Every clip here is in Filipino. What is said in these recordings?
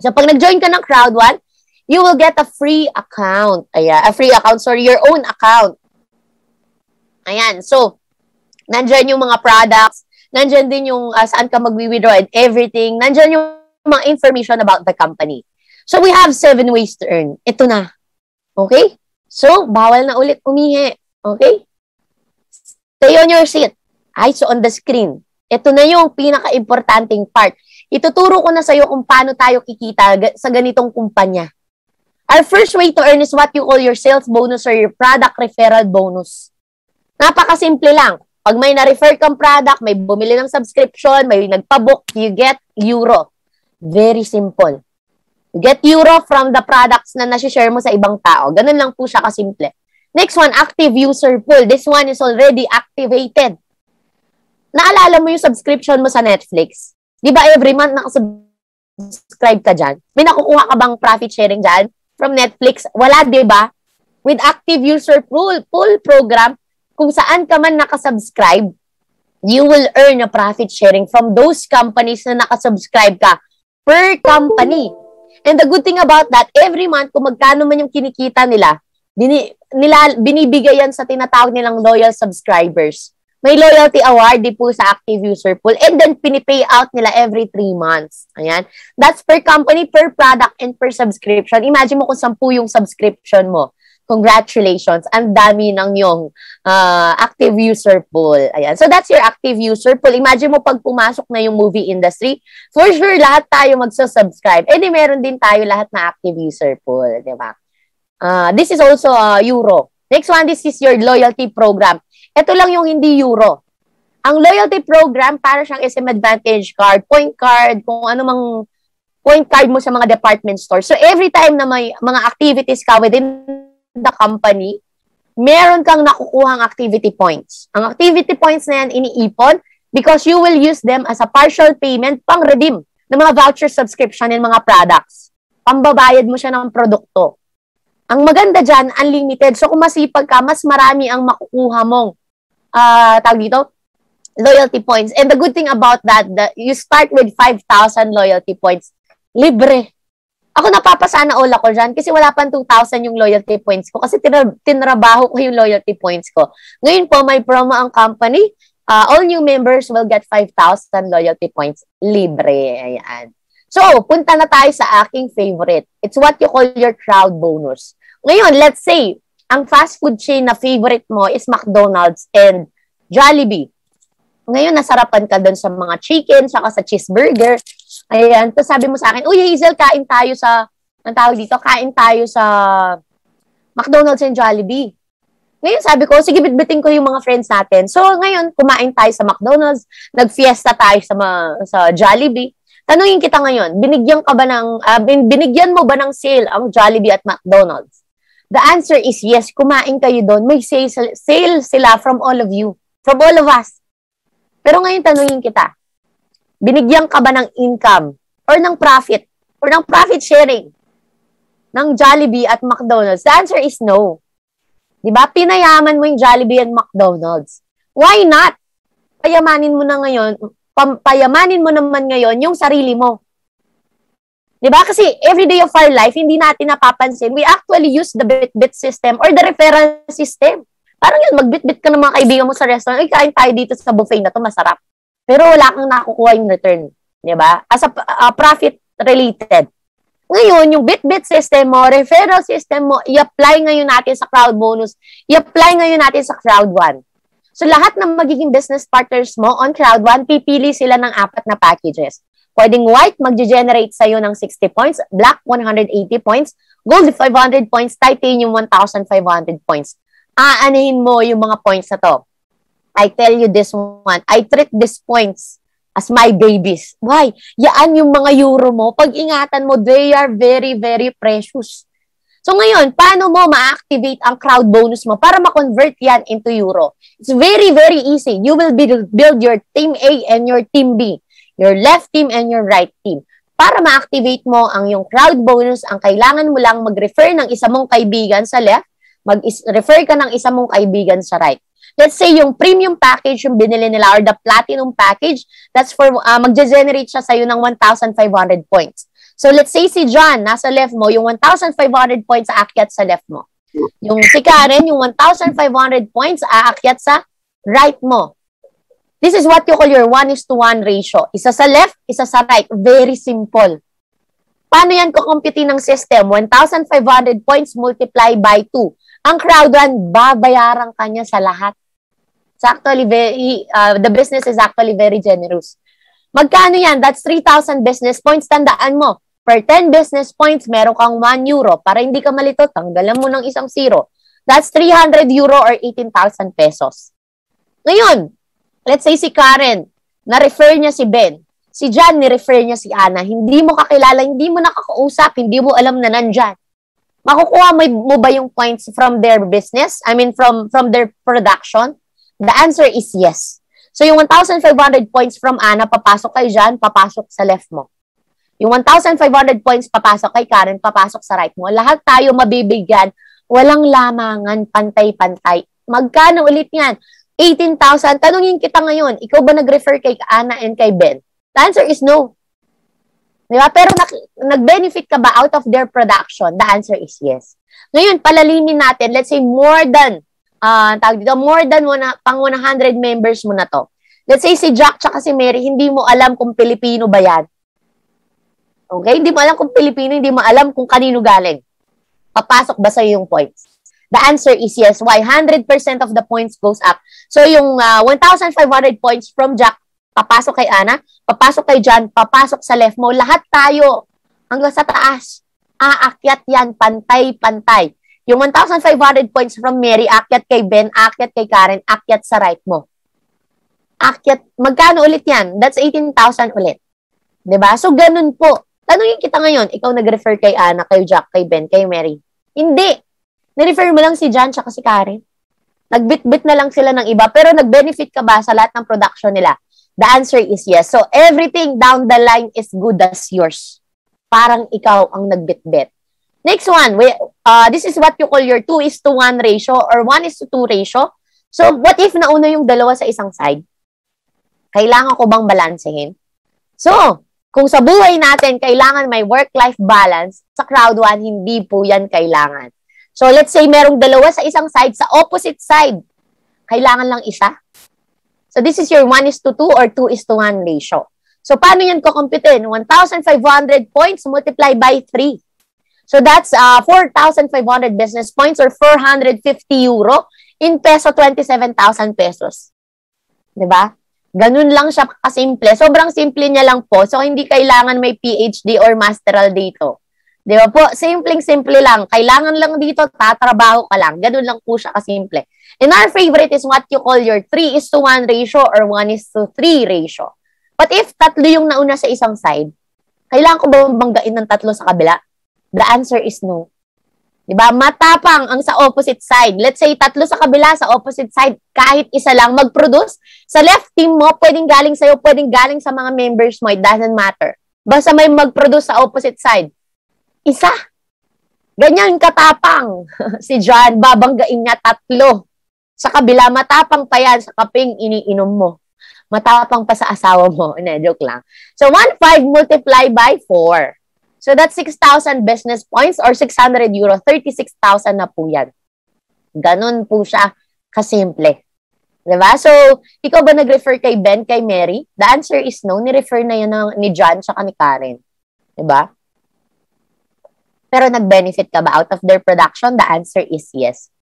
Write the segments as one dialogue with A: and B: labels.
A: So, pag nag-join ka ng Crowd1, you will get a free account. Ayan, a free account, sorry, your own account. Ayan, so, nandyan yung mga products, nandyan din yung saan ka mag-withdraw and everything, nandyan yung mga information about the company. So, we have 7 ways to earn. Ito na. Okay? So, bawal na ulit umihi. Okay? Stay on your seat. Eyes on the screen. Ito na yung pinaka-importanting part. Ituturo ko na sa'yo kung paano tayo kikita sa ganitong kumpanya. Our first way to earn is what you call your sales bonus or your product referral bonus. Napakasimple lang. Pag may na-refer kang product, may bumili ng subscription, may nagpabook, you get euro. Very simple. You get euro from the products na nasi-share mo sa ibang tao. Ganun lang po siya kasimple. Next one, active user pool. This one is already activated. Naalala mo yung subscription mo sa Netflix? Di ba every month nakasubscribe ka dyan? May nakukuha ka bang profit sharing dyan from Netflix? Wala, di ba? With active user pool program, kung saan ka man nakasubscribe, you will earn a profit sharing from those companies na nakasubscribe ka per company. And the good thing about that, every month, kung magkano man yung kinikita nila, binibigay yan sa tinatawag nilang loyal subscribers. May loyalty award di po sa active user pool and then pinipay out nila every 3 months. Ayan. That's per company, per product, and per subscription. Imagine mo kung 10 yung subscription mo. Congratulations. Ang dami ng yung active user pool. Ayan. So that's your active user pool. Imagine mo pag pumasok na yung movie industry, for sure lahat tayo magsusubscribe. Eh di meron din tayo lahat na active user pool. Diba? This is also euro. Next one, this is your loyalty program. Ito lang yung hindi euro. Ang loyalty program, para siyang SM Advantage card, point card, kung ano mang point card mo sa mga department store. So, every time na may mga activities ka within the company, meron kang nakukuhang activity points. Ang activity points na yan, iniipon because you will use them as a partial payment pang-redeem ng mga voucher subscription ng mga products. Pambabayad mo siya ng produkto. Ang maganda dyan, unlimited. So, kung masipag ka, mas marami ang makukuha mong tawag dito, loyalty points. And the good thing about that, you start with 5,000 loyalty points. Libre. Ako napapasana all ako dyan kasi wala pang 2,000 yung loyalty points ko kasi tinrabaho ko yung loyalty points ko. Ngayon po, may promo ang company. All new members will get 5,000 loyalty points. Libre. Ayan. So, punta na tayo sa aking favorite. It's what you call your crowd bonus. Ngayon, let's say, ang fast food chain na favorite mo is McDonald's and Jollibee. Ngayon, nasarapan ka doon sa mga chicken, saka sa cheeseburger. Ayan. Tapos sabi mo sa akin, uy, Hazel, kain tayo sa, ang tawag dito, kain tayo sa McDonald's and Jollibee. Ngayon, sabi ko, sige, bitbitin ko yung mga friends natin. So, ngayon, kumain tayo sa McDonald's, nag-fiesta tayo sa Jollibee. Tanungin kita ngayon, binigyan mo ba ng sale ang Jollibee at McDonald's? The answer is yes, kumain kayo doon. May sale sila from all of you. From all of us. Pero ngayon tanungin kita, binigyan ka ba ng income or ng profit sharing ng Jollibee at McDonald's? The answer is no. Diba? Pinayaman mo yung Jollibee and McDonald's. Why not? Payamanin mo naman ngayon yung sarili mo. Diba? Kasi every day of our life, hindi natin napapansin, we actually use the bit-bit system or the referral system. Parang yun, magbit-bit ka ng mga kaibigan mo sa restaurant, ay, kain tayo dito sa buffet na to, masarap. Pero wala kang nakukuha yung return. Diba? As a profit-related. Ngayon, yung bit-bit system mo, referral system mo, i-apply ngayon natin sa crowd bonus, i-apply ngayon natin sa Crowd1. So, lahat ng magiging business partners mo on Crowd1, pipili sila ng 4 na packages. Pwedeng white, mag-generate sa'yo ng 60 points, black, 180 points, gold, 500 points, titanium, 1,500 points. Aanahin mo yung mga points na to. I tell you this one, I treat these points as my babies. Why? Yaan yung mga euro mo. Pag-ingatan mo, they are very, very precious. So ngayon, paano mo ma-activate ang crowd bonus mo para ma-convert yan into euro? It's very, very easy. You will build your team A and your team B. Your left team and your right team. Para ma-activate mo ang yung crowd bonus, ang kailangan mo lang mag-refer ng isa mong kaibigan sa left, mag-refer ka ng isa mong kaibigan sa right. Let's say yung premium package yung binili nila or the platinum package, that's for mag-generate siya sa'yo ng 1,500 points. So, let's say si John, nasa left mo, yung 1,500 points aakyat sa left mo. Yung si Karen, yung 1,500 points aakyat sa right mo. This is what you call your 1:1 ratio. Isa sa left, isa sa right. Very simple. Paano yan kukumpitin ng system? 1,500 points multiply by 2. Ang crowd run, babayaran kanya sa lahat. It's actually the business is actually very generous. Magkano yan? That's 3,000 business points. Tandaan mo, per 10 business points, meron kang 1 euro. Para hindi ka malito, tanggalan mo ng isang zero. That's 300 euro or 18,000 pesos. Ngayon, let's say si Karen, na-refer niya si Ben. Si John, ni-refer niya si Ana. Hindi mo kakilala, hindi mo nakakausap, hindi mo alam na nandyan. Makukuha mo ba yung points from their business? I mean, from their production? The answer is yes. So, yung 1,500 points from Ana, papasok kay John, papasok sa left mo. Yung 1,500 points, papasok kay Karen, papasok sa right mo. Lahat tayo mabibigyan, walang lamangan, pantay-pantay. Magkano ulit yan? 18,000. Tanungin kita ngayon, ikaw ba nag-refer kay Ana and kay Ben? The answer is no. Diba? Pero nag-benefit ka ba out of their production? The answer is yes. Ngayon, palalimin natin, let's say more than pang 100 members mo na to. Let's say si Jack tsaka si Mary, hindi mo alam kung Pilipino ba yan. Okay? Hindi mo alam kung Pilipino, hindi mo alam kung kanino galing. Papasok ba sa'yo yung points? The answer is yes. Why? 100% of the points goes up. So, yung 1,500 points from Jack, papasok kay Ana, papasok kay John, papasok sa left mo. Lahat tayo hanggang sa taas. Aakyat yan, pantay-pantay. Yung 1,500 points from Mary, akyat kay Ben, akyat kay Karen, akyat sa right mo. Akyat, magkano ulit yan? That's 18,000 ulit. Diba? So, ganun po. Tanungin kita ngayon, ikaw nag-refer kay Ana, kay Jack, kay Ben, kay Mary. Hindi. Nirefer mo lang si John tsaka si Karen. Nagbit-bit na lang sila ng iba, pero nag-benefit ka ba sa lahat ng production nila? The answer is yes. So, everything down the line is good as yours. Parang ikaw ang nagbit-bit. Next one, this is what you call your 2:1 ratio or 1:2 ratio. So, what if nauna yung dalawa sa isang side? Kailangan ko bang balansehin? So, kung sa buhay natin, kailangan may work-life balance, sa crowd one, hindi po yan kailangan. So, let's say merong dalawa sa isang side, sa opposite side, kailangan lang isa. So, this is your 1:2 or 2:1 ratio. So, paano yan kukumpitin? 1,500 points multiplied by 3. So, that's 4,500 business points or 450 euro in peso, 27,000 pesos. Diba? Ganun lang siya kasimple. Sobrang simple niya lang po. So, hindi kailangan may PhD or masteral dito. Di ba po? Simpleng-simple lang. Kailangan lang dito, tatrabaho ka lang. Ganun lang po siya kasimple. And our favorite is what you call your 3:1 ratio or 1:3 ratio. But if tatlo yung nauna sa isang side, kailangan ko ba banggain ng tatlo sa kabila? The answer is no. Diba? Matapang ang sa opposite side. Let's say tatlo sa kabila, sa opposite side, kahit isa lang mag-produce. Sa left team mo, pwedeng galing sa'yo, pwedeng galing sa mga members mo. It doesn't matter. Basta may mag-produce sa opposite side. Isa. Ganyan katapang. Si John, babanggain niya tatlo. Sa kabila, matapang pa yan sa kaping iniinom mo. Matapang pa sa asawa mo. Joke lang. So, 1,500 multiply by 4. So, that's 6,000 business points or 600 euro. 36,000 na po yan. Ganun po siya kasimple. Diba? So, ikaw ba nag-refer kay Ben, kay Mary? The answer is no. Ni-refer na yan ni John tsaka ni Karen. Diba? Pero nag-benefit ka ba out of their production? The answer is yes.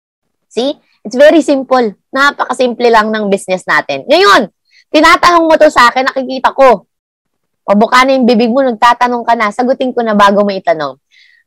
A: See? It's very simple. Napakasimple lang ng business natin. Ngayon, tinatanong mo to sa akin, nakikita ko. Pabuka na yung bibig mo, nagtatanong ka na, sagutin ko na bago mo itanong.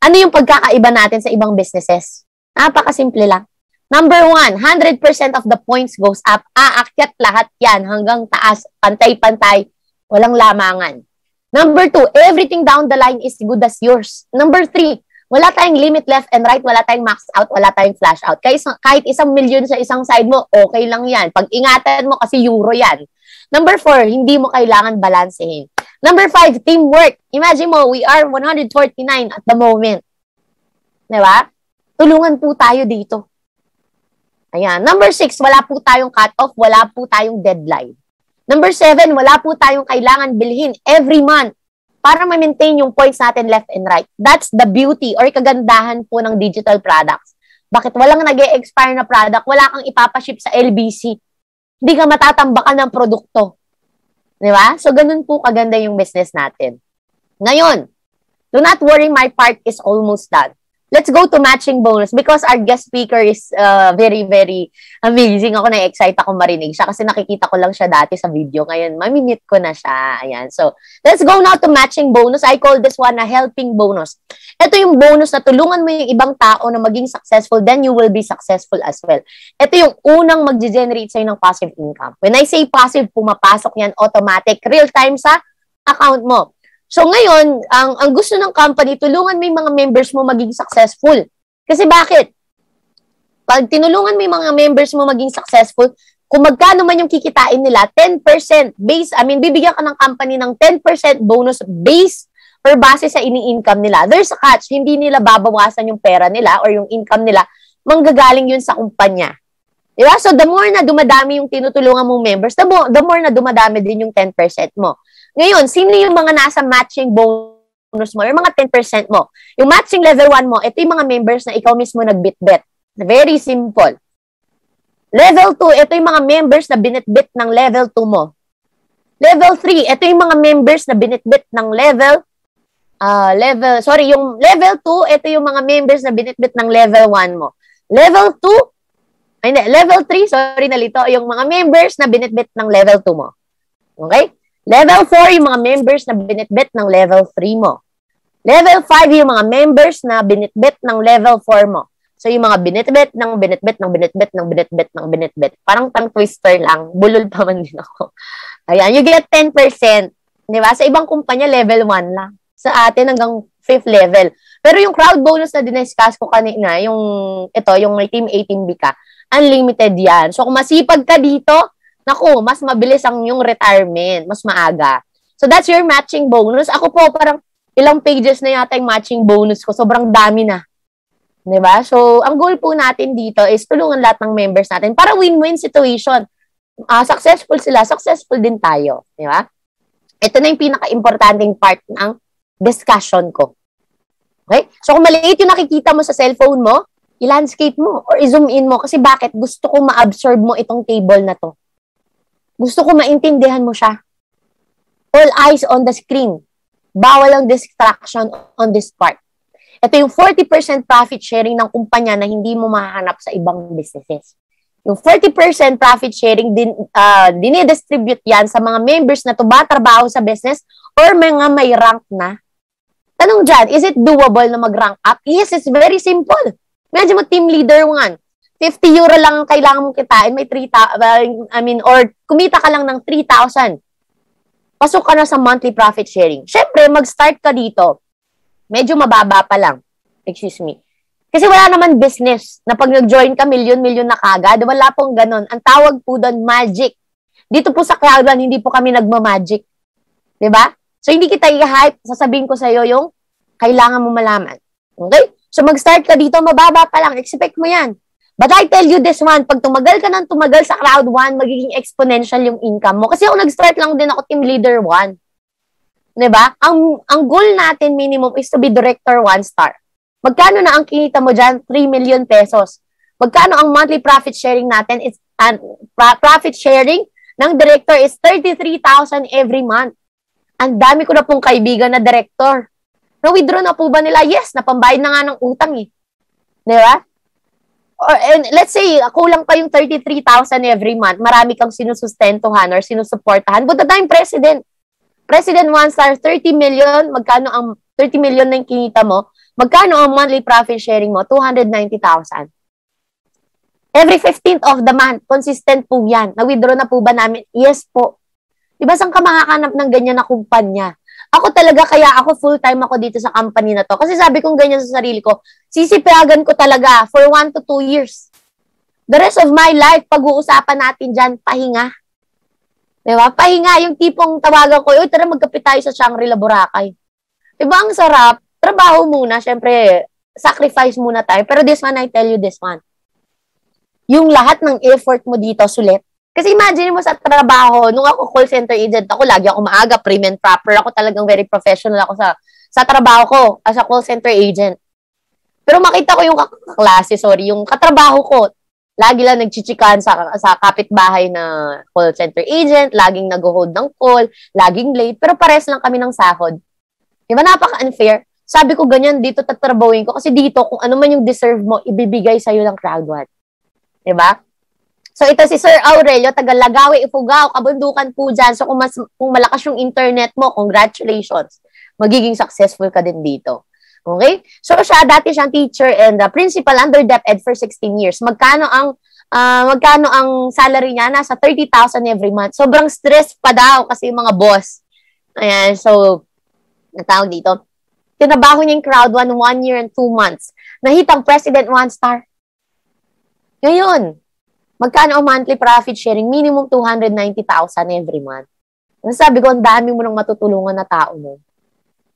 A: Ano yung pagkakaiba natin sa ibang businesses? Napakasimple lang. Number 1, 100% of the points goes up. Aakyat lahat yan hanggang taas, pantay-pantay, walang lamangan. Number 2, everything down the line is good as yours. Number 3, wala tayong limit left and right, wala tayong max out, wala tayong flash out. Kahit 1 million sa isang side mo, okay lang yan. Pag-ingatan mo kasi euro yan. Number 4, hindi mo kailangan balansehin. Number 5, teamwork. Imagine mo, we are 149 at the moment. Diba? Tulungan po tayo dito. Ayan. Number 6, wala po tayong cut-off, wala po tayong deadline. Number 7, wala po tayong kailangan bilhin every month. para ma-maintain yung points natin left and right. That's the beauty or kagandahan po ng digital products. Bakit walang nag-e-expire na product, wala kang ipapaship sa LBC, hindi ka matatambakan ng produkto. Di ba? So, ganun po kaganda yung business natin. Ngayon, do not worry, my part is almost done. Let's go to matching bonus because our guest speaker is very, very amazing. Ako na-excite ako marinig siya kasi nakikita ko lang siya dati sa video. Ngayon, mamimit ko na siya. Ayan. So, let's go now to matching bonus. I call this one a helping bonus. Ito yung bonus na tulungan mo yung ibang tao na maging successful, then you will be successful as well. Ito yung unang mag-generate sa'yo ng passive income. When I say passive, pumapasok yan automatic, real time sa account mo. So ngayon, ang gusto ng company, tulungan mo yung mga members mo maging successful. Kasi bakit? Pag tinulungan mo yung mga members mo maging successful, kung magkano man yung kikitain nila, 10% bibigyan ka ng company ng 10% bonus base or base sa ini-income nila. There's a catch, hindi nila babawasan yung pera nila or yung income nila, manggagaling yun sa kumpanya. Diba? So the more na dumadami yung tinutulungan mong members, the more na dumadami din yung 10% mo. Ngayon, sino yung mga nasa matching bonus mo, yung mga 10% mo? Yung matching level 1 mo, ito yung mga members na ikaw mismo nagbitbit. Very simple. Level 2, ito yung mga members na binitbit ng level 2 mo. Level 3, ito yung mga members na binitbit ng yung level 2, ito yung mga members na binitbit ng level 1 mo. Level 3, nalito, yung mga members na binitbit ng level 2 mo. Okay? Level 4, yung mga members na binitbit ng level 3 mo. Level 5, yung mga members na binitbit ng level 4 mo. So, yung mga binitbit. Parang tongue twister lang. Bulol pa man din ako. Ayan, you get 10%. Di ba? Sa ibang kumpanya, level 1 lang. Sa atin, hanggang 5th level. Pero yung crowd bonus na diniscuss ko kanina, yung may Team A, Team B ka, unlimited yan. So, kung masipag ka dito, naku, mas mabilis ang yung retirement, mas maaga. So, that's your matching bonus. Ako po, parang ilang pages na yata yung matching bonus ko. Sobrang dami na. Diba? So, ang goal po natin dito is tulungan lahat ng members natin para win-win situation. Successful sila, successful din tayo. Diba? Ito na yung pinaka-importanting part ng discussion ko. Okay? So, kung maliit yung nakikita mo sa cellphone mo, i-landscape mo or i-zoom in mo. Kasi bakit? Gusto ko ma-absorb mo itong table na to. Gusto ko maintindihan mo siya. All eyes on the screen. Bawal ang distraction on this part. Ito yung 40% profit sharing ng kumpanya na hindi mo mahanap sa ibang businesses. Yung 40% profit sharing, dinidistribute yan sa mga members na tumatrabaho sa business or mga may rank na. Tanong dyan, is it doable na mag-rank up? Yes, it's very simple. Medyo mo team leader 1. 50 euro lang ang kailangan mong kitain, may 3,000, or kumita ka lang ng 3,000. Pasok ka na sa monthly profit sharing. Syempre, mag-start ka dito. Medyo mababa pa lang. Excuse me. Kasi wala naman business na pag nag-join ka, milyon-milyon na kagad. Wala pong ganon. Ang tawag po doon, magic. Dito po sa Cloud1, hindi po kami nagmamagic. Diba? So, hindi kita i-hype. Sasabihin ko sa'yo yung kailangan mo malaman. Okay? So, mag-start ka dito, mababa pa lang. Expect mo yan. But I tell you this one, pag tumagal ka ng tumagal sa Cloud1, magiging exponential yung income mo. Kasi ako nag-start lang din ako team leader 1. Diba? Ang goal natin minimum is to be director 1 star. Magkano na ang kinita mo dyan? 3 million pesos. Magkano ang monthly profit sharing natin? Profit sharing ng director is 33,000 every month. Ang dami ko na pong kaibigan na director. Na-withdraw na po ba nila? Yes, napambayad na nga ng utang eh. Diba? And let's say, kulang pa yung 33,000 every month, marami kang sinusustentuhan or sinusuportahan. But the time President 1 star, 30 million, magkano ang 30 million na yung kinita mo? Magkano ang monthly profit sharing mo? 290,000. Every 15th of the month, consistent po yan. Na-withdraw na po ba namin? Yes po. Diba saan ka makakanap ng ganyan na kumpanya? Ako talaga, kaya ako full-time ako dito sa company na to. Kasi sabi kong ganyan sa sarili ko, sisipagan ko talaga for 1 to 2 years. The rest of my life, pag-uusapan natin dyan, pahinga. Diba? Pahinga, yung tipong tawagan ko, uy, tara magkape tayo sa Shangri-La, Boracay. Diba, ang sarap? Trabaho muna, syempre, sacrifice muna tayo. Pero this one, I tell you this one. Yung lahat ng effort mo dito, sulit. Kasi imagine mo sa trabaho, nung ako call center agent ako, lagi ako maaga, prim and proper. Ako talagang very professional ako sa trabaho ko as a call center agent. Pero makita ko yung kaklase, yung katrabaho ko, lagi lang nagchichikan sa kapitbahay na call center agent, laging nag-hold ng call, laging late, pero pares lang kami ng sahod. Di ba napaka-unfair? Sabi ko ganyan, dito tatrabawin ko. Kasi dito, kung ano man yung deserve mo, ibibigay sa'yo ng crowd. Di ba? So, ito si Sir Aurelio, taga Lagawi, Ifugao, kabundukan po dyan. So, kung malakas yung internet mo, congratulations. Magiging successful ka din dito. Okay? So, dati siyang teacher and principal under DepEd for 16 years. Magkano ang salary niya? Nasa 30,000 every month. Sobrang stress pa daw kasi yung mga boss. Ayan, so, natawag dito. Tinabaho niya yung crowd 1 year and 2 months. Nahitang President 1 star. Ngayon, magkano ang monthly profit sharing? Minimum 290,000 every month. Sabi ko, ang dami mo nang matutulungan na tao mo.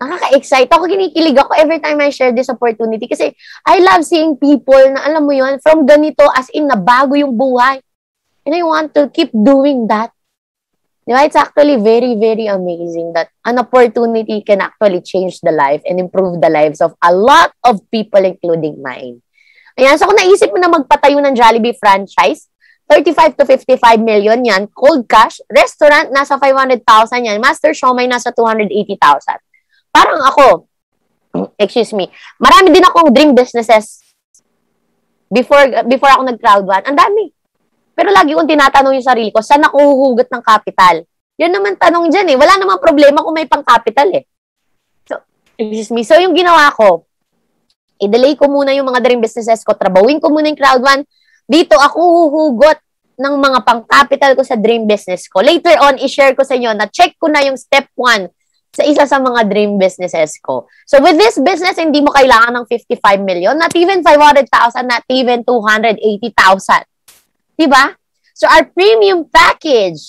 A: Nakaka-excite. Ako, kinikilig ako every time I share this opportunity kasi I love seeing people na, alam mo yun, from ganito as in nabago yung buhay. And I want to keep doing that. Diba? It's actually very, very amazing that an opportunity can actually change the life and improve the lives of a lot of people, including mine. Ayan, so kung naisip mo na magpatayo ng Jollibee franchise, 35 to 55 million yan, cold cash, restaurant, nasa 500,000 yan, master siomai, nasa 280,000. Parang ako, excuse me, marami din akong dream businesses before ako nag-crowd one. Ang dami. Pero lagi kong tinatanong yung sarili ko, saan ako huhugot ng capital? Yan naman tanong dyan eh. Wala namang problema kung may pang-capital eh. So, excuse me. So, yung ginawa ko, i-delay ko muna yung mga dream businesses ko, trabawin ko muna yung crowd one. Dito ako huhugot ng mga pang-capital ko sa dream business ko. Later on, i-share ko sa inyo na check ko na yung step 1 sa isa sa mga dream businesses ko. So with this business, hindi mo kailangan ng 55 million, not even 500,000, not even 280,000. Diba? So our premium package,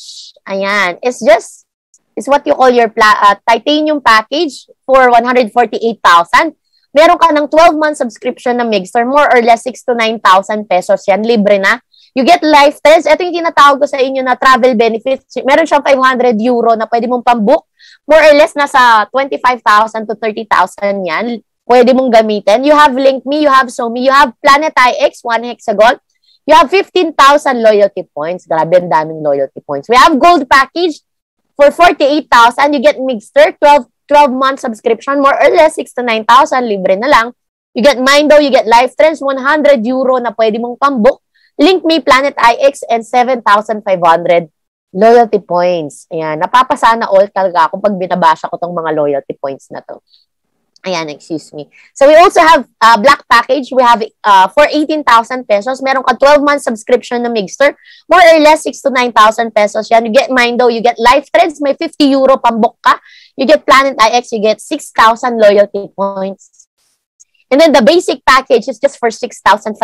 A: ayan, is what you call your titanium package for 148,000. Meron ka ng 12-month subscription na Mixer, more or less 6 to 9,000 pesos yan, libre na. You get lifestyles. Ito yung tinatawag ko sa inyo na travel benefits. Meron siyang 500 euro na pwede mong pambook. More or less, nasa 25,000 to 30,000 yan. Pwede mong gamitin. You have LinkMe, you have SoMe, you have Planet IX, 1 hexagon. You have 15,000 loyalty points. Grabe, ang daming loyalty points. We have Gold Package for 48,000. You get Mixer, 12-month subscription, more or less 6 to 9,000, libre na lang. You get Mindo, you get Lifetrends, 100 euro na pwede mong pambook. LinkMe, Planet IX, and 7,500 loyalty points. Ayan, napapasana all talaga ako pag binabasa ko tong mga loyalty points na to. Ayan, excuse me. So we also have Black Package. We have for 18,000 pesos. Meron ka 12-month subscription na Mixer. More or less 6 to 9,000 pesos yan. You get Mindo, you get Lifetrends, may 50 euro pambok ka. You get Planet IX, you get 6,000 loyalty points. And then the basic package is just for 6,500.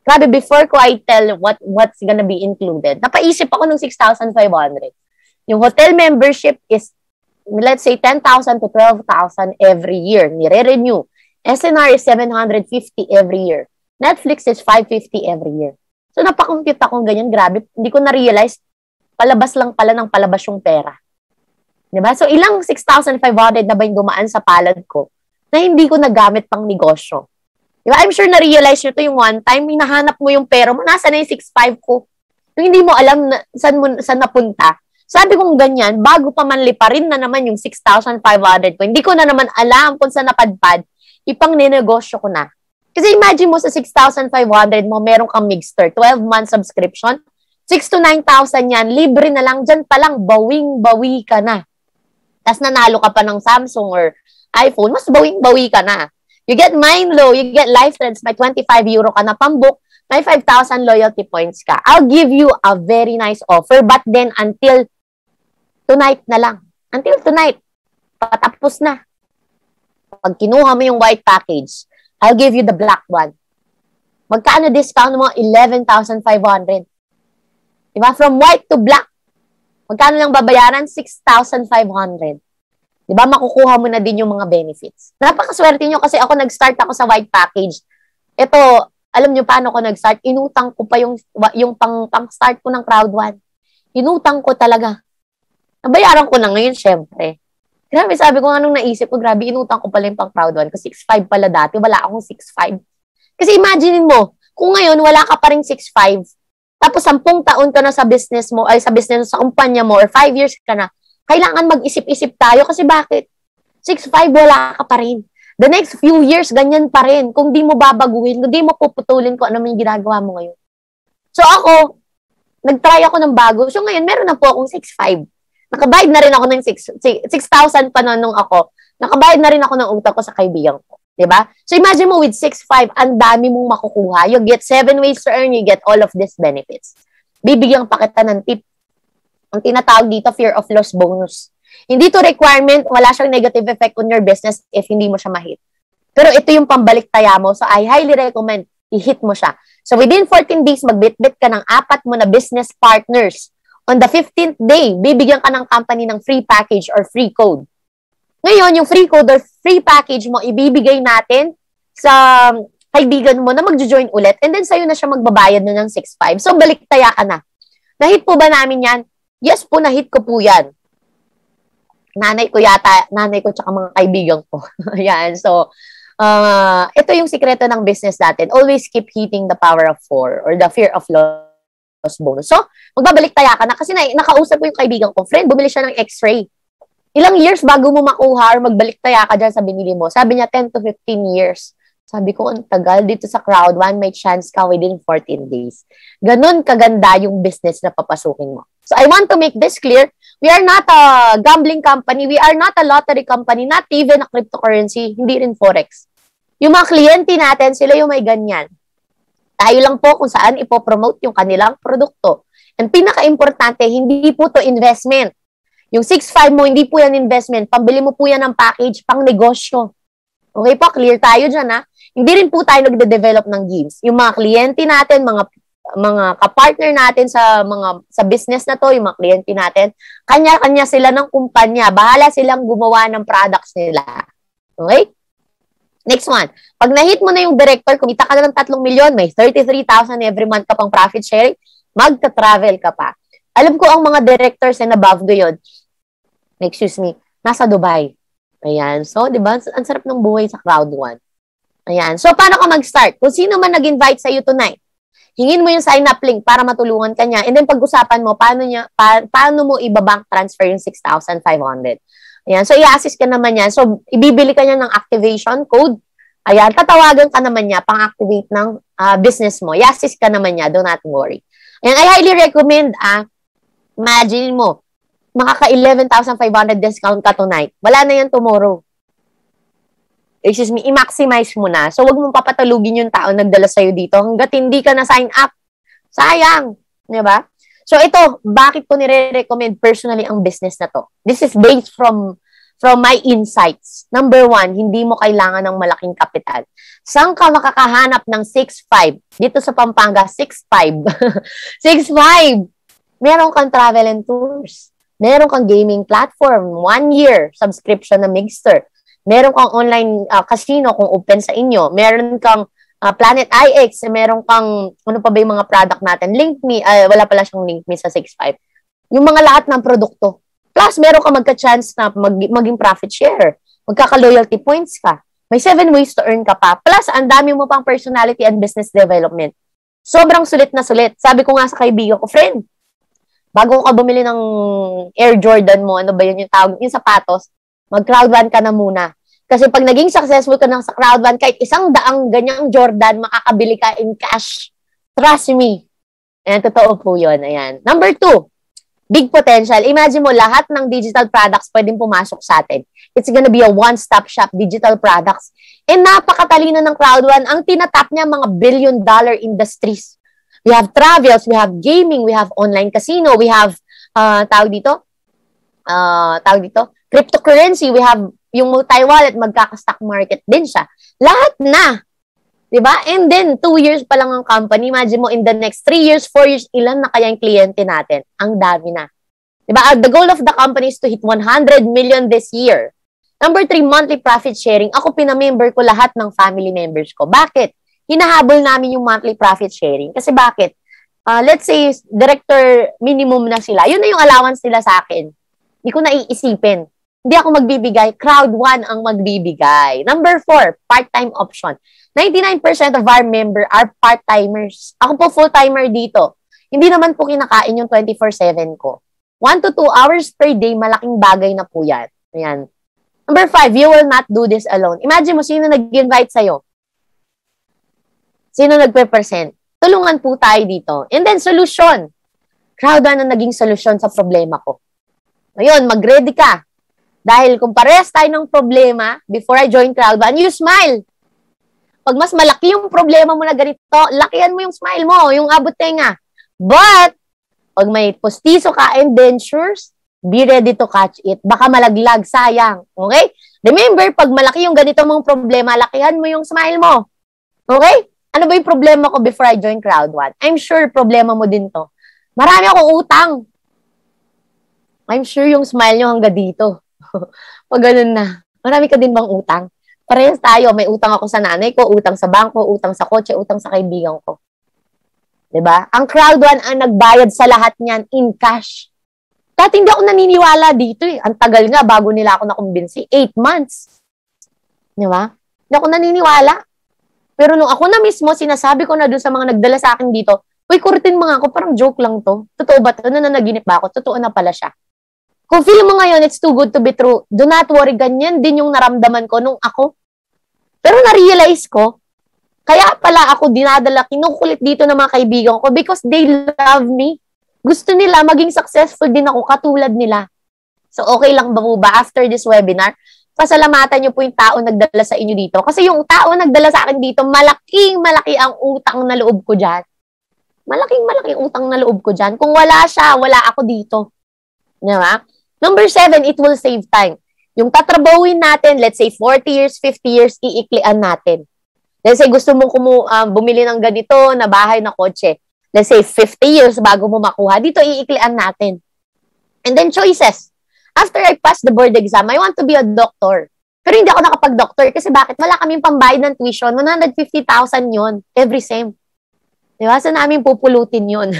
A: Grabe, before ko I tell what's gonna be included, napaisip ako ng 6,500. Yung hotel membership is, let's say, 10,000 to 12,000 every year. Nire-renew. SNR is 750 every year. Netflix is 550 every year. So, napakompute akong ganyan. Grabe, hindi ko na-realize, palabas lang pala ng palabas yung pera. Diba? So, ilang 6,500 na ba yung dumaan sa palad ko na hindi ko nagamit pang negosyo? Diba? I'm sure na-realize nyo to yung one time, hinahanap mo yung pera mo, nasa na yung 6,500 ko. Yung hindi mo alam na, saan napunta. Sabi kong ganyan, bago pa man liparin na naman yung 6,500 ko, hindi ko na naman alam kung saan napadpad, ipang ninegosyo ko na. Kasi imagine mo sa 6,500 mo, meron kang Mixer, 12-month subscription, 6 to 9,000 yan, libre na lang, dyan pa lang, bawing-bawi ka na. Tapos nanalo ka pa ng Samsung or iPhone, mas bawing-bawi ka na. You get Mindlow, you get Lifetrends, may 25 euro ka na pambook, may 5,000 loyalty points ka. I'll give you a very nice offer, but then until tonight na lang. Until tonight, patapos na. Pag kinuha mo yung white package, I'll give you the black one. Magkano discount mo? 11,500. Diba? From white to black, magkano lang babayaran? 6,500. Diba? Makukuha mo na din yung mga benefits. Napakaswerte nyo kasi ako nag-start ako sa white package. Ito, Alam niyo paano ko nag-start? Inutang ko pa yung pang-start ko ng Crowd 1. Inutang ko talaga. Nabayaran ko na ngayon, syempre. Grabe, sabi ko, anong naisip ko, grabe, inutang ko pala yung pang-Crowd 1. Kasi 6'5 pala dati, wala akong 6'5. Kasi imagine mo, kung ngayon wala ka pa rin 6'5, tapos 10 taon ka na sa business mo, ay sa business sa kumpanya mo, or 5 years ka na, kailangan mag-isip-isip tayo kasi bakit? 6'5, wala ka pa rin. The next few years, ganyan pa rin. Kung di mo babaguhin, kung di mo puputulin kung ano yung ginagawa mo ngayon. So ako, nag-try ako ng bago. So ngayon, meron na po akong 6'5. Nakabayad na rin ako ng 6,000 pa na nung ako. Nakabayad na rin ako ng utang ko sa kaibigan ko. Diba? So imagine mo with 6'5, ang dami mong makukuha. You get 7 ways to earn, you get all of these benefits. Bibigyan pa kita ng tip. Ang tinatawag dito, fear of loss bonus. Hindi to requirement, wala siyang negative effect on your business if hindi mo siya ma-hit. Pero ito yung pambalik taya mo, so I highly recommend i-hit mo siya. So within 14 days, magbitbit ka ng 4 mo na business partners. On the 15th day, bibigyan ka ng company ng free package or free code. Ngayon, yung free code or free package mo, ibibigay natin sa kaibigan mo na mag-join ulit and then sa'yo na siya magbabayad na ng 6'5". So balik taya ka na. Na-hit po ba namin yan? Yes po, na-hit ko po yan. Nanay ko tsaka mga kaibigan ko. Ayan, so, ito yung sikreto ng business natin. Always keep hitting the power of 4 or the fear of loss bonus. So, magbabalik taya ka na kasi nakausap ko yung kaibigan ko. Friend, bumili siya ng X-ray. Ilang years bago mo makuha or magbalik taya ka dyan sa binili mo? Sabi niya, 10 to 15 years. Sabi ko, ang tagal. Dito sa Crowd 1, may chance ka within 14 days. Ganon kaganda yung business na papasukin mo. So, I want to make this clear. We are not a gambling company. We are not a lottery company. Not even a cryptocurrency. Hindi rin Forex. Yung mga kliyente natin, sila yung may ganyan. Tayo lang po kung saan ipopromote yung kanilang produkto. And pinaka-importante, hindi po to investment. Yung 6'5 mo, hindi po yan investment. Pambili mo po yan ng package, pang negosyo. Okay po, clear tayo dyan ha. Hindi rin po tayo nagde-develop ng games. Yung mga kliyente natin, mga ka-partner natin sa business na to, yung mga kliyente natin, kanya-kanya sila ng kumpanya. Bahala silang gumawa ng products nila. Okay? Next one. Pag na-hit mo na yung director, kumita ka na ng 3 milyon, may 33,000 every month ka pang profit sharing, magta-travel ka pa. Alam ko ang mga directors and above doon, nasa Dubai. Ayan. So, di ba? Ang sarap ng buhay sa Crowd 1. Ayan. So, paano ka mag-start? Kung sino man nag-invite sa'yo tonight, hingin mo yung sign-up link para matulungan ka niya. And then, pag-usapan mo, paano mo ibabank transfer yung 6,500. Ayan. So, i-assist ka naman yan. So, ibibili ka niya ng activation code. Ayan. Tatawagan ka naman niya pang-activate ng business mo. I-assist ka naman niya. Do not worry. Ayan. I highly recommend, imagine mo, makaka 11,500 discount ka tonight. Wala na yan tomorrow. I-maximize mo na. So, wag mong papatalugin yung tao nagdala sa'yo dito hanggat hindi ka na sign up. Sayang. Di ba? So, ito, bakit ko nire-recommend personally ang business na to? This is based from my insights. Number 1, hindi mo kailangan ng malaking kapital. Saan ka makakahanap ng 6'5"? Dito sa Pampanga, 6'5". 6'5". Meron kang travel and tours. Meron kang gaming platform, 1 year subscription na Mixer. Meron kang online casino kung open sa inyo. Meron kang Planet IX. Meron kang, ano pa ba yung mga product natin? LinkMe. Wala pala siyang LinkMe sa 6'5". Yung mga lahat ng produkto. Plus, meron kang magka-chance na maging profit share. Magkaka-loyalty points ka. May 7 ways to earn ka pa. Plus, ang dami mo pang personality and business development. Sobrang sulit na sulit. Sabi ko nga sa kaibigan ko, friend, bago ka bumili ng Air Jordan mo, ano ba yun yung tawag, yung sapatos, mag-Crowd 1 ka na muna. Kasi pag naging successful ka sa Crowd 1, kahit 100 ganyang Jordan, makakabili ka in cash. Trust me. Ayan, totoo po yun. Ayan. Number 2, big potential. Imagine mo, lahat ng digital products pwedeng pumasok sa atin. It's gonna be a one-stop shop digital products. And napakatalino ng Crowd 1. Ang tinatap niya, mga billion-dollar industries. We have travels, we have gaming, we have online casino, we have, cryptocurrency, we have yung multi-wallet, magkaka-stock market din siya. Lahat na. Diba? And then, 2 years pa lang ang company. Imagine mo, in the next 3 years, 4 years, ilan na kaya yung kliyente natin? Ang dami na. Diba? The goal of the company is to hit 100 million this year. Number 3, monthly profit sharing. Ako, pinamember ko lahat ng family members ko. Bakit? hinahabol namin yung monthly profit sharing. Kasi bakit? Let's say, director minimum na sila. Yun na yung allowance nila sa akin. Hindi ko naiisipin. Hindi ako magbibigay. Crowd 1 ang magbibigay. Number 4, part-time option. 99% of our member are part-timers. Ako po full-timer dito. Hindi naman po kinakain yung 24/7 ko. 1 to 2 hours per day, malaking bagay na po yan. Ayan. Number 5, you will not do this alone. Imagine mo, sino nag-invite sa'yo? Sino nagpe-present? Tulungan po tayo dito. And then, solution. Crowd 1 ang naging solusyon sa problema ko. Ngayon, mag-ready ka. Dahil kung parehas tayo ng problema, before I join Crowd 1, you smile. Pag mas malaki yung problema mo na ganito, lakihan mo yung smile mo, yung abot tenga. But, pag may postiso ka and dentures, be ready to catch it. Baka malaglag, sayang. Okay? Remember, pag malaki yung ganito mong problema, lakihan mo yung smile mo. Okay? Ano ba yung problema ko before I join Crowd 1? I'm sure problema mo din to. Marami akong utang. I'm sure yung smile nyo hanggang dito. Pag ganun na, marami ka din bang utang? Parehas tayo, may utang ako sa nanay ko, utang sa bangko, utang sa kotse, utang sa kaibigan ko. 'Di ba? Ang Crowd 1 ang nagbayad sa lahat niyan in cash. Dati hindi ako naniniwala dito eh. Ang tagal nga bago nila ako nakumbinsi. 8 months. 'Di ba? Hindi ako naniniwala. Pero nung ako na mismo, sinasabi ko na doon sa mga nagdala sa akin dito, uy, kurutin mga ako, parang joke lang to. Totoo ba to? Nananaginip ba ako? Totoo na pala siya. Kung feel mo ngayon, it's too good to be true, do not worry, ganyan din yung naramdaman ko nung ako. Pero na-realize ko, kaya pala ako dinadala, kinukulit dito ng mga kaibigan ko because they love me. Gusto nila maging successful din ako katulad nila. So okay lang ba po ba after this webinar, pasalamatan niyo po yung tao nagdala sa inyo dito. Kasi yung tao nagdala sa akin dito, malaki ang utang na loob ko dyan. Malaking utang na loob ko dyan. Kung wala siya, wala ako dito. Diba? Number 7, it will save time. Yung tatrabawin natin, let's say 40 years, 50 years, iiklian natin. Let's say gusto mong bumili ng ganito na bahay na kotse. Let's say 50 years bago mo makuha. Dito iiklian natin. And then choices. After I pass the board exam, I want to be a doctor. Pero hindi ako nakapag-doctor kasi bakit? Wala kaming pambayad ng tuition. 150,000 yon every sem. Diba? So namin pupulutin yun.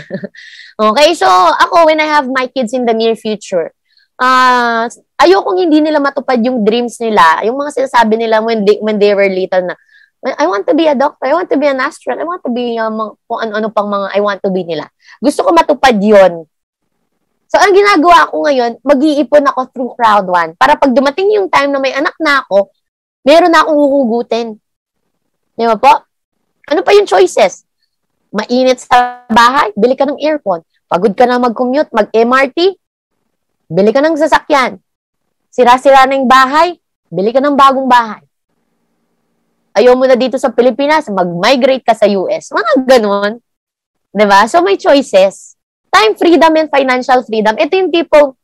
A: Okay, so ako when I have my kids in the near future, ayokong hindi nila matupad yung dreams nila, yung mga sinasabi nila when they were little na, I want to be a doctor, I want to be an astronaut, I want to be kung ano-ano pang mga I want to be nila. Gusto ko matupad yon. So, ang ginagawa ko ngayon, mag-iipon ako through Crowd 1 para pag dumating yung time na may anak na ako, meron na akong huhugutin. Di ba po? Ano pa yung choices? Mainit sa bahay, bili ka ng aircon. Pagod ka na mag-commute, mag-MRT, bili ka ng sasakyan. Sira-sira na yung bahay, bili ka ng bagong bahay. Ayaw mo na dito sa Pilipinas, mag-migrate ka sa US. Mga ganon. Diba? So, may choices. Time freedom and financial freedom. Ito yung tipong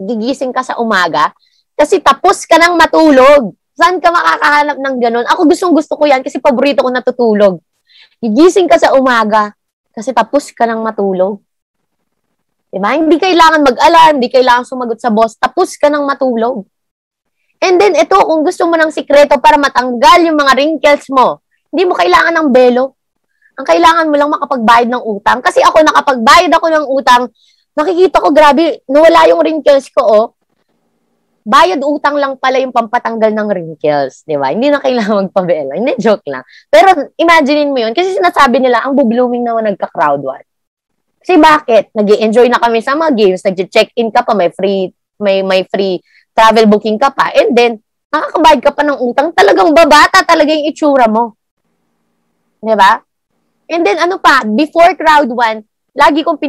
A: gigising ka sa umaga kasi tapos ka nang matulog. Saan ka makakahanap ng ganon? Ako gustong-gusto ko yan kasi paborito ko natutulog. Gigising ka sa umaga kasi tapos ka nang matulog. Diba? Hindi kailangan mag-alarm, hindi kailangan sumagot sa boss, tapos ka nang matulog. And then, ito, kung gusto mo ng sikreto para matanggal yung mga wrinkles mo, hindi mo kailangan ng belo. Ang kailangan mo lang makapagbayad ng utang. Kasi ako, nakapagbayad ako ng utang, nakikita ko, grabe, nawala yung wrinkles ko, oh. Bayad utang lang pala yung pampatanggal ng wrinkles, di ba? Hindi na kailangan magpabelo. Hindi, joke lang. Pero, imaginein mo yun, kasi sinasabi nila, ang bu-blooming naman nagka-Crowd 1. Kasi bakit? Nag-i-enjoy na kami sa mga games, nag-check-in ka pa, may free travel booking ka pa, and then, nakakabayad ka pa ng utang, talagang babata talaga yung itsura mo. Diba? And then, ano pa, before Crowd 1, lagi kong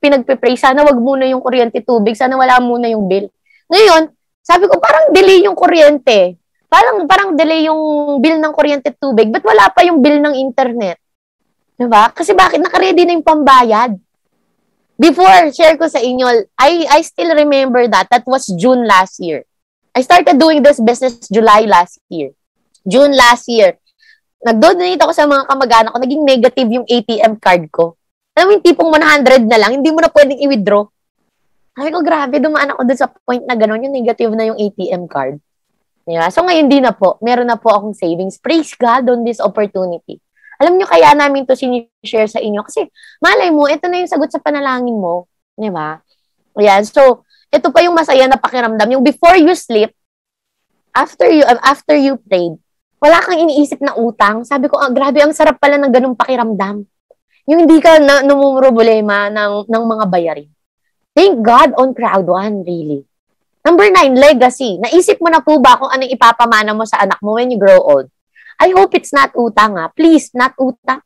A: pinagpipray, sana wag muna yung kuryente tubig, sana wala muna yung bill. Ngayon, sabi ko, parang delay yung kuryente. Parang delay yung bill ng kuryente tubig, ba't wala pa yung bill ng internet? Diba? Kasi bakit? Nakaready na yung pambayad. Before, share ko sa inyo, I still remember that. That was June last year. I started doing this business July last year. June last year. Nag-donate ako sa mga kamag-anak ko. Naging negative yung ATM card ko. Alam mo yung tipong 100 na lang, hindi mo na pwedeng i-withdraw. Sabi ko, grabe, dumaan ako dun sa point na gano'n, yung negative na yung ATM card. Diba? So ngayon di na po, meron na po akong savings. Praise God on this opportunity. Alam nyo, kaya namin to sinishare sa inyo. Kasi, malay mo, ito na yung sagot sa panalangin mo. Di ba? Ayan. So, ito pa yung masaya na pakiramdam. Yung before you sleep, after you prayed, wala kang iniisip na utang. Sabi ko, grabe, ang sarap pala ng ganung pakiramdam. Yung hindi ka namumroblema ng mga bayarin. Thank God on Crowd One, really. Number 9, legacy. Naisip mo na po ba kung anong ipapamana mo sa anak mo when you grow old? I hope it's not utang, ha? Please, not utang.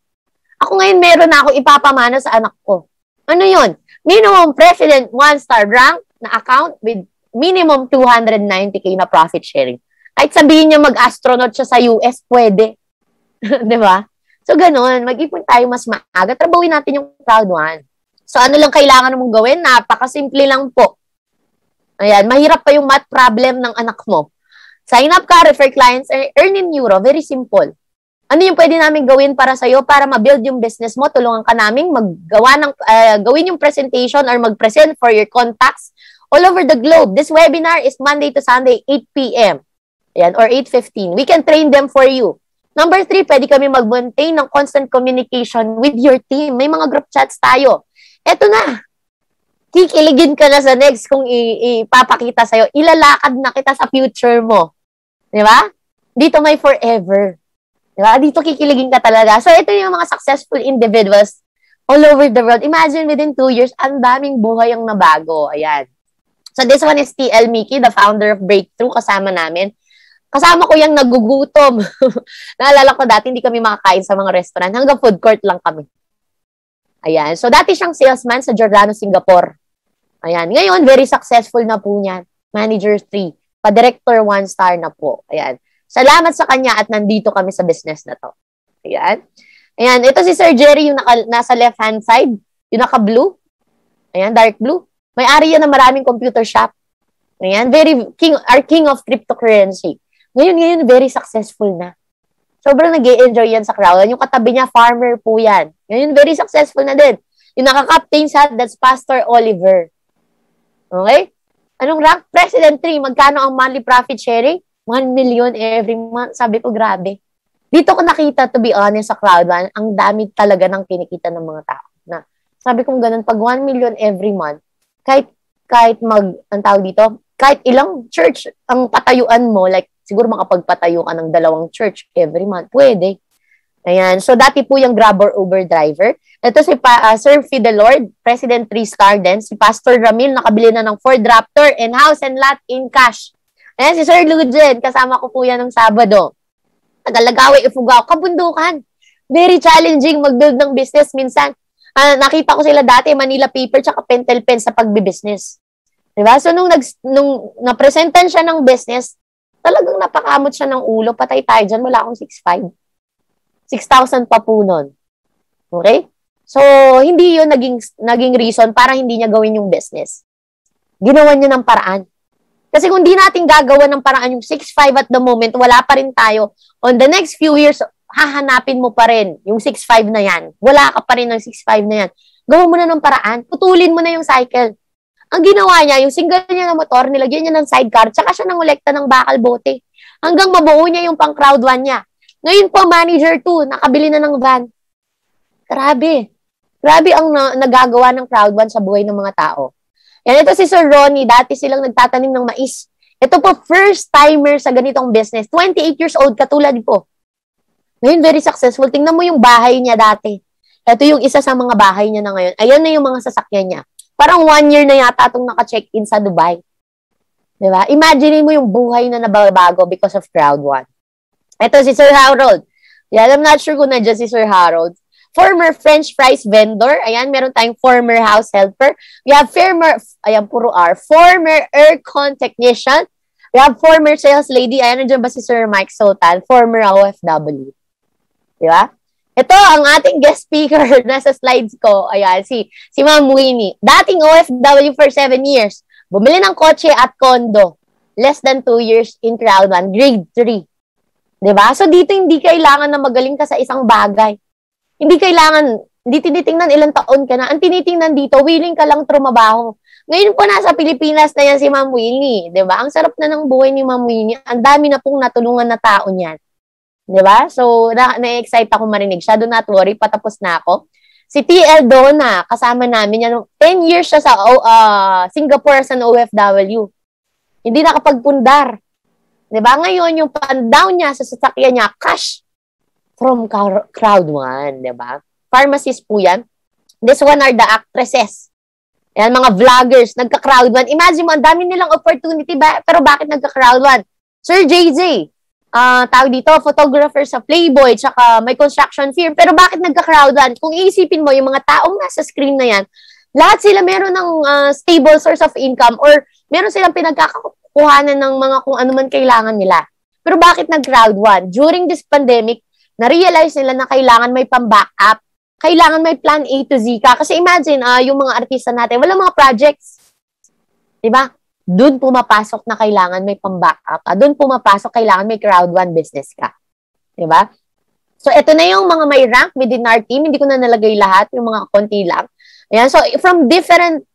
A: Ako ngayon meron na ako ipapamana sa anak ko. Ano yun? Minimum President 1-star rank na account with minimum 290k na profit sharing. Kahit sabihin niya mag-astronaut siya sa US, pwede. Diba? So, ganun. Mag-ipon tayo mas maaga. Trabawin natin yung Proud One. So, ano lang kailangan mong gawin? Napakasimple lang po. Ayan, mahirap pa yung math problem ng anak mo. Sign up ka, refer clients, earn in euro. Very simple. Ano yung pwede namin gawin para sa'yo para ma-build yung business mo? Tulungan ka namin gawin yung presentation or mag-present for your contacts all over the globe. This webinar is Monday to Sunday, 8 p.m. Ayan, or 8:15. We can train them for you. Number 3, pwede kami mag-maintain ng constant communication with your team. May mga group chats tayo. Eto na. Kikiligin ka na sa next kung ipapakita sa'yo. Ilalakad na kita sa future mo. Di ba? Dito may forever. Di ba? Dito kikiligin ka talaga. So, ito yung mga successful individuals all over the world. Imagine within 2 years, ang daming buhay ang nabago. Ayan. So, this one is TL Mickey, the founder of Breakthrough, kasama namin. Kasama ko yung nagugutom. Naalala ko dati, hindi kami makakain sa mga restaurant. Hanggang food court lang kami. Ayan. So, dati siyang salesman sa Giordano, Singapore. Ayan. Ngayon, very successful na po niyan. Manager 3. Pa-director 1-star na po. Ayan. Salamat sa kanya at nandito kami sa business na to. Ayan. Ayan. Ito si Sir Jerry, yung nasa left-hand side. Yung naka-blue. Ayan, dark blue. May-ari yan ng maraming computer shop. Ayan. Our king of cryptocurrency. Ngayon, very successful na. Sobrang nag-i-enjoy yan sa crowd. Yung katabi niya, farmer po yan. Ngayon, very successful na din. Yung naka-captain sa that's Pastor Oliver. Okay? Anong rank? President 3. Magkano ang monthly profit sharing? 1 million every month. Sabi ko, grabe. Dito ko nakita, to be honest, sa crowd one, ang dami talaga ng kinikita ng mga tao. Na, sabi kong ganun, pag 1 million every month, kahit ang tawag dito, kahit ilang church ang patayuan mo, like, siguro makapagpatayo ka ng 2 church every month. Pwede. Ayan. So, dati po yung grabber Uber driver. Ito si Sir Fidelord, President 3-star din. Si Pastor Ramil, nakabili na ng Ford Raptor and house and lot in cash. Ayan, si Sir Lujen, kasama ko po yan ng Sabado. Tagalagawi, Ifugao, kabundukan. Very challenging mag-build ng business. Minsan, nakita ko sila dati, Manila paper tsaka pentel pen sa pagbi-business. Diba? So, nung napresentan siya ng business, talagang napakamot siya ng ulo. Patay tayo dyan. Wala akong 6,500. 6,000 pa po nun. Okay? So, hindi yun naging reason para hindi niya gawin yung business. Ginawa niya ng paraan. Kasi kung di natin gagawa ng paraan yung 6,500 at the moment, wala pa rin tayo. On the next few years, hahanapin mo pa rin yung 6,500 na yan. Wala ka pa rin ng 6,500 na yan. Gawa mo na ng paraan. Putulin mo na yung cycle. Ang ginawa niya, yung single niya ng motor, nilagyan niya ng sidecar, tsaka siya nangolekta ng bakal bote. Hanggang mabuo niya yung pang crowd one niya. Ngayon po, manager 2, nakabili na ng van. Grabe. Grabe ang nagagawa ng crowd one sa buhay ng mga tao. Yan, ito si Sir Ronnie, dati silang nagtatanim ng mais. Ito po, first timer sa ganitong business. 28 years old, katulad po. Ngayon, very successful. Tingnan mo yung bahay niya dati. Ito yung isa sa mga bahay niya na ngayon. Ayan na yung mga sasakyan niya. Parang 1 year na yata itong naka-check-in sa Dubai. Diba? Imagine mo yung buhay na nababago because of crowd one. Ito si Sir Harold. Yan, I'm not sure kung nandiyan si Sir Harold. Former French fries vendor. Ayan, meron tayong former house helper. We have former aircon technician. We have former sales lady. Ayan, nandiyan ba si Sir Mike Sultan? Former OFW. Diba? Ito, ang ating guest speaker nasa slides ko. Ayan, si Ma'am Winnie. Dating OFW for 7 years. Bumili ng kotse at kondo. Less than 2 years in crowd one. Grade 3. Diba? So, dito hindi kailangan na magaling ka sa isang bagay. Hindi tinitingnan ilang taon ka na. Ang tinitingnan dito, willing ka lang trumabaho. Ngayon po nasa Pilipinas na yan si Ma'am Winnie. Diba? Ang sarap na ng buhay ni Ma'am Winnie. Ang dami na pong natulungan na tao niyan. Di ba? So, na-excite ako marinig siya. Do not worry, patapos na ako. Si TL Donna, kasama namin yan. 10 years siya sa Singapore as an OFW. Hindi nakapagpundar. Di ba? Ngayon, yung pan-down niya sa sasakyan niya, cash from Crowd One. Di ba? Pharmacist po yan. This one are the actresses. Ayan, mga vloggers, nagka-Crowd One. Imagine mo, ang dami nilang opportunity, pero bakit nagka-Crowd One? Sir JJ, tawag dito, photographer sa Playboy, tsaka may construction firm. Pero bakit nagka-Crowd One? Kung iisipin mo, yung mga taong nasa screen na yan, lahat sila meron ng stable source of income or meron silang pinagkakakuhanan ng mga kung ano man kailangan nila. Pero bakit nag-Crowd One? During this pandemic, na-realize nila na kailangan may pang-backup. Kailangan may plan A to Z ka. Kasi imagine, yung mga artista natin, wala mga projects. Diba? Doon pumapasok na kailangan may pang-backup. Doon pumapasok kailangan may Crowd One business ka. Diba? So, ito na yung mga may rank within our team. Hindi ko na nalagay lahat, yung mga konti lang. Ayan. So, from different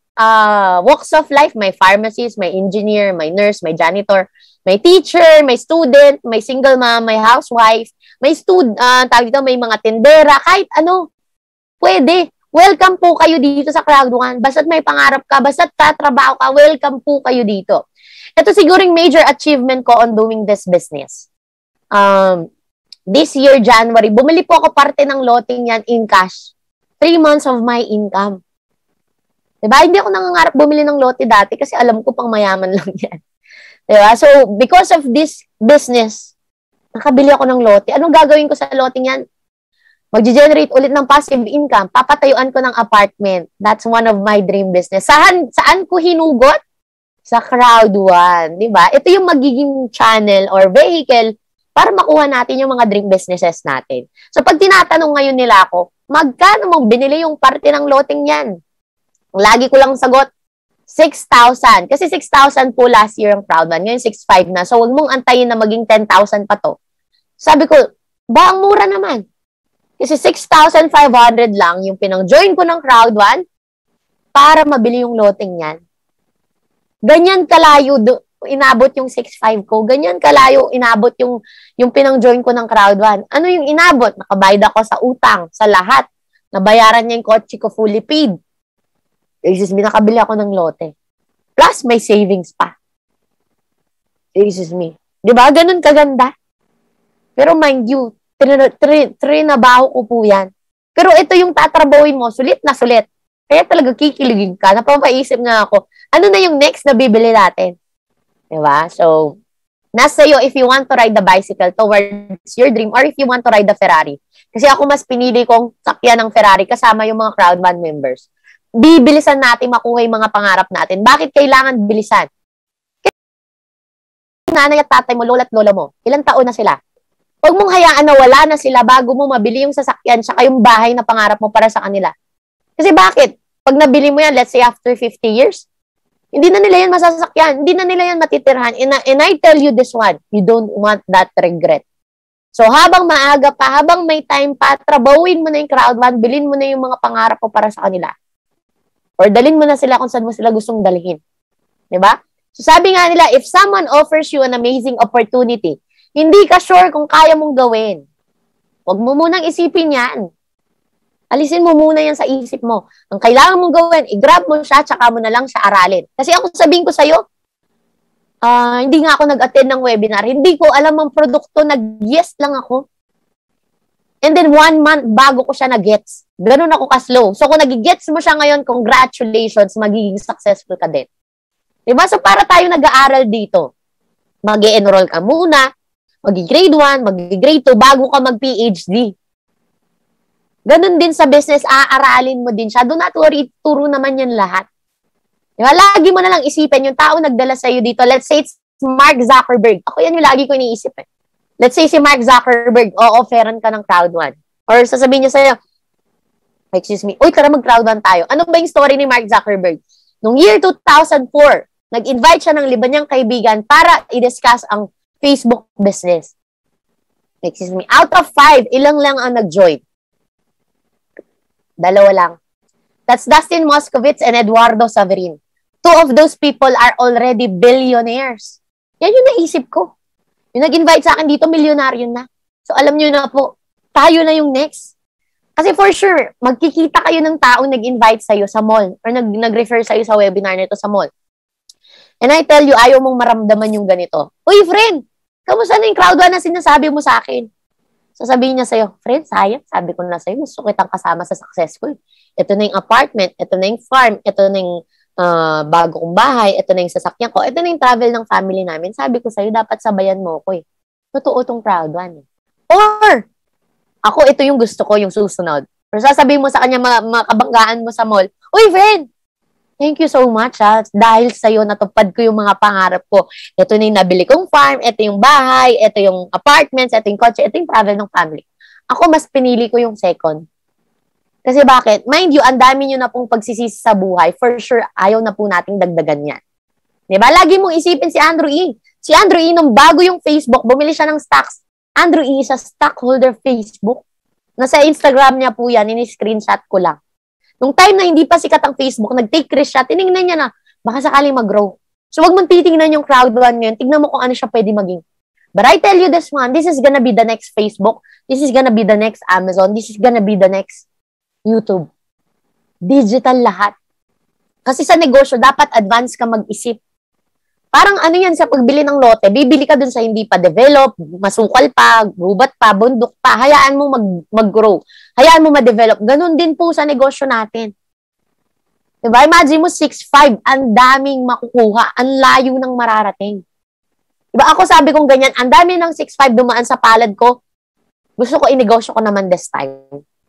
A: walks of life, may pharmacist, may engineer, may nurse, may janitor, may teacher, may student, may single mom, may housewife, may tawag dito, may mga tindera, kahit ano, pwede. Welcome po kayo dito sa Crowd One. Basta't may pangarap ka, basta't tatrabaho ka, welcome po kayo dito. Ito siguro yung major achievement ko on doing this business. This year, January, bumili po ako parte ng loting yan in cash. 3 months of my income. Diba? Hindi ako nangangarap bumili ng lote dati kasi alam ko pang mayaman lang yan. Diba? So, because of this business, nakabili ako ng lote. Anong gagawin ko sa loting yan? Mag-generate ulit ng passive income. Papatayuan ko ng apartment. That's one of my dream business. Saan ko hinugot? Sa Crowd One. Diba? Ito yung magiging channel or vehicle para makuha natin yung mga dream businesses natin. So, pag tinatanong ngayon nila ako, magkano mong binili yung parte ng loting yan? Lagi ko lang sagot, 6,000. Kasi 6,000 po last year ang Crowd One. Ngayon 6,500 na. So, wag mong antayin na maging 10,000 pa to. Sabi ko, ang mura naman. Kasi 6,500 lang yung pinang-join ko ng Crowd One para mabili yung loting yan. Ganyan kalayo inabot yung 6,500 ko. Ganyan kalayo inabot yung pinang-join ko ng Crowd One. Ano yung inabot? Nakabayad ako sa utang, sa lahat. Nabayaran niya yung kotse ko fully paid. Nakabili ako ng lote. Plus, may savings pa. Diba? Ganun kaganda. Pero mind you, trinabaho ko po yan. Pero ito yung tatrabawin mo, sulit na sulit. Kaya talaga kikiligin ka. Napapaisip nga ako, ano na yung next na bibili natin? Diba? So, nasa iyo if you want to ride the bicycle towards your dream or if you want to ride the Ferrari. Kasi ako mas pinili kong sakyan ng Ferrari kasama yung mga Crowd One members. Bibilisan natin makuha yung mga pangarap natin. Bakit kailangan bilisan? Kasi nanay at tatay mo, lola at lola mo, ilang taon na sila? Huwag mong hayaan na wala na sila bago mo mabili yung sasakyan tsaka yung bahay na pangarap mo para sa kanila. Kasi bakit? Pag nabili mo yan, let's say after 50 years, hindi na nila yan masasakyan. Hindi na nila yan matitirhan. And I tell you this one, you don't want that regret. So habang maaga pa, habang may time pa, trabawin mo na yung Crowd One, bilhin mo na yung mga pangarap mo para sa kanila. Or dalhin mo na sila kung saan mo sila gustong dalhin. Diba? So sabi nga nila, if someone offers you an amazing opportunity, hindi ka sure kung kaya mong gawin. Huwag mo munang isipin yan. Alisin mo muna yan sa isip mo. Ang kailangan mong gawin, i-grab mo siya, tsaka mo na lang siya aralin. Kasi ako sabihin ko sa'yo, hindi nga ako nag-attend ng webinar. Hindi ko alam ang produkto, nag-yes lang ako. And then 1 month bago ko siya nag-gets. Ganun ako ka-slow. So kung nag-gets mo siya ngayon, congratulations, magiging successful ka din. Diba? So para tayo nag-aaral dito, mag-e-enroll ka muna, mag-grade 1, mag-grade 2, bago ka mag-PhD. Ganun din sa business, aaralin mo din siya. Do not worry, turo naman yan lahat. Diba? Lagi mo na lang isipin, yung tao nagdala sa'yo dito, let's say it's Mark Zuckerberg. Ako yan yung lagi ko iniisip eh. Let's say si Mark Zuckerberg, offeran ka ng Crowd One. Or sasabihin niya sa'yo, excuse me, uy, tara mag-Crowd One tayo. Ano ba yung story ni Mark Zuckerberg? Noong year 2004, nag-invite siya ng liba niyang kaibigan para i-discuss ang Facebook business. Excuse me, out of 5, ilang lang ang nag-join? 2 lang. That's Dustin Moskovitz and Eduardo Saverin. 2 of those people are already billionaires. Yan yung naisip ko. Yung nag-invite sa akin dito, milyonaryo na. So, alam nyo na po, tayo na yung next. Kasi for sure, magkikita kayo ng taong nag-invite sa'yo sa mall or nag-refer sa'yo sa webinar nito sa mall. And I tell you, ayaw mong maramdaman yung ganito. Uy, friend, kamusta na yung crowd one na sinasabi mo sa akin? Sasabihin niya sa'yo, friend, sayang, sabi ko na sa'yo, gusto kitang kasama sa successful. Ito na yung apartment, ito na yung farm, ito na yung bago kong bahay, ito na yung sasakyan ko, ito na yung travel ng family namin. Sabi ko sa'yo, dapat sabayan mo ko eh. Totoo tong proud one. Or, ako, ito yung gusto ko, yung susunod. Or sasabihin mo sa kanya, makabanggaan mo sa mall, uy, friend, thank you so much dahil sa'yo natupad ko yung mga pangarap ko. Ito na yung nabili kong farm, ito yung bahay, ito yung apartments, ito yung kotse, ito yung travel ng family. Ako, mas pinili ko yung second. Kasi bakit? Mind you, ang dami nyo na pong pagsisisi sa buhay. For sure, ayaw na po nating dagdagan yan. Diba? Lagi mong isipin si Andrew E. Si Andrew E, nung bago yung Facebook, bumili siya ng stocks. Andrew E is a stockholder Facebook. Nasa Instagram niya po yan, ini-screenshot ko lang. Nung time na hindi pa sikat ang Facebook, nag-take risk siya, tinignan niya na, baka sakaling mag-grow. So, wag mong titignan yung crowd one ngayon, tignan mo kung ano siya pwede maging. But I tell you this one, this is gonna be the next Facebook, this is gonna be the next Amazon, this is gonna be the next YouTube. Digital lahat. Kasi sa negosyo, dapat advance ka mag-isip. Parang ano yan sa pagbili ng lote, bibili ka dun sa hindi pa develop, masukal pa, gubat pa, bundok pa, hayaan mo mag-grow, hayaan mo ma-develop. Ganun din po sa negosyo natin. Diba? Imagine mo 6'5", ang daming makukuha, ang layo ng mararating. Diba? Ako sabi kong ganyan, ang dami ng 6'5" dumaan sa palad ko, gusto ko inegosyo ko naman this time.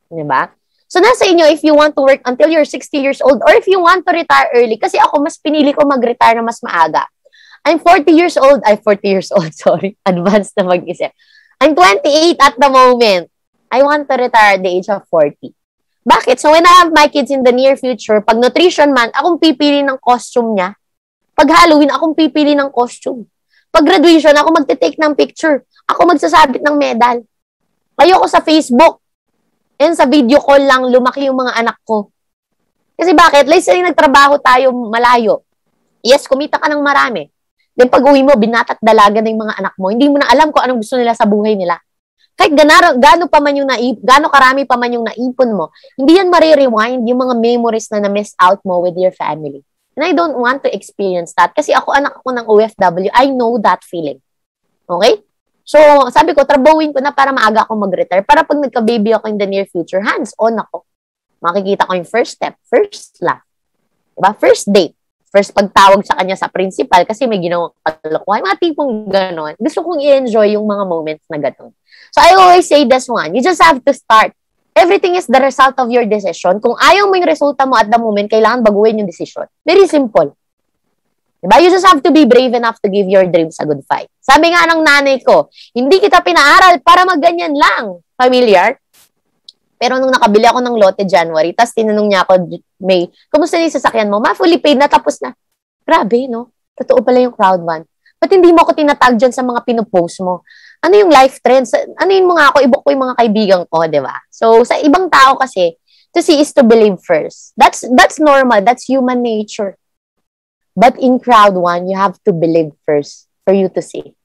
A: Diba? So, nasa inyo if you want to work until you're 60 years old or if you want to retire early. Kasi ako, mas pinili ko mag-retire na mas maaga. I'm 40 years old. Sorry. Advanced na mag-isip. I'm 28 at the moment. I want to retire at the age of 40. Bakit? So, when I have my kids in the near future, pag nutrition month, akong pipili ng costume niya. Pag Halloween, akong pipili ng costume. Pag graduation, ako magte-take ng picture. Ako magsasabit ng medal. Ayoko sa Facebook. And sa video call lang, lumaki yung mga anak ko. Kasi bakit? Let's say nagtrabaho tayo malayo. Yes, kumita ka ng marami. Then pag uwi mo, binatat dalaga na yung mga anak mo. Hindi mo na alam kung anong gusto nila sa buhay nila. Kahit gaano karami pa man yung naipon mo, hindi yan marirewind yung mga memories na na-miss out mo with your family. And I don't want to experience that. Kasi ako, anak ako ng OFW, I know that feeling. Okay? So, sabi ko, trabahuin ko na para maaga ako mag-retire. Para pag nagka-baby ako in the near future, hands-on ako. Makikita ko yung first step, first laugh. Diba? First date. First pagtawag sa kanya sa principal kasi may ginawang kalokohan. Mga tipong gano'n. Gusto kong i-enjoy yung mga moments na gano'n. So, I always say this one. You just have to start. Everything is the result of your decision. Kung ayaw mo yung resulta mo at the moment, kailangan baguhin yung decision. Very simple. Diba? You just have to be brave enough to give your dreams a good fight. Sabi nga ng nanay ko, hindi kita pinaaral para magganyan lang. Familiar? Pero nung nakabili ako ng lote January, tapos tinanong niya ako, May, kumusta na yung sasakyan mo? Fully paid na, tapos na. Grabe, no? Totoo pala yung crowd one. Ba't hindi mo ako tinatag dyan sa mga pinupost mo? Ano yung life trends? Ano yung mga ako, ibok ko yung mga kaibigan ko, di ba? So, sa ibang tao kasi, to see is to believe first. That's normal. That's human nature. But in crowd one, you have to believe first for you to see.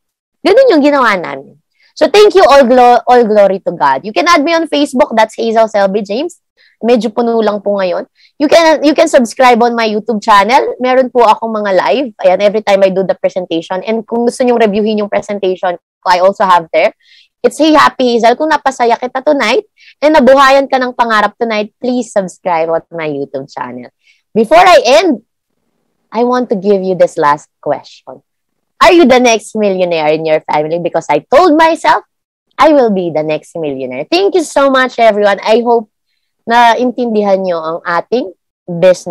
A: Ganun yung ginawa namin. So, thank you, all glory to God. You can add me on Facebook, that's Hazel Selby James. Medyo puno lang po ngayon. You can subscribe on my YouTube channel. Meron po akong mga live. Ayan, every time I do the presentation. And kung gusto nyong reviewin yung presentation, I also have there. It's Hey Happy Hazel. Kung napasaya kita tonight and nabuhayan ka ng pangarap tonight, please subscribe on my YouTube channel. Before I end, I want to give you this last question. Are you the next millionaire in your family? Because I told myself, I will be the next millionaire. Thank you so much, everyone. I hope na intindihan nyo ang ating business.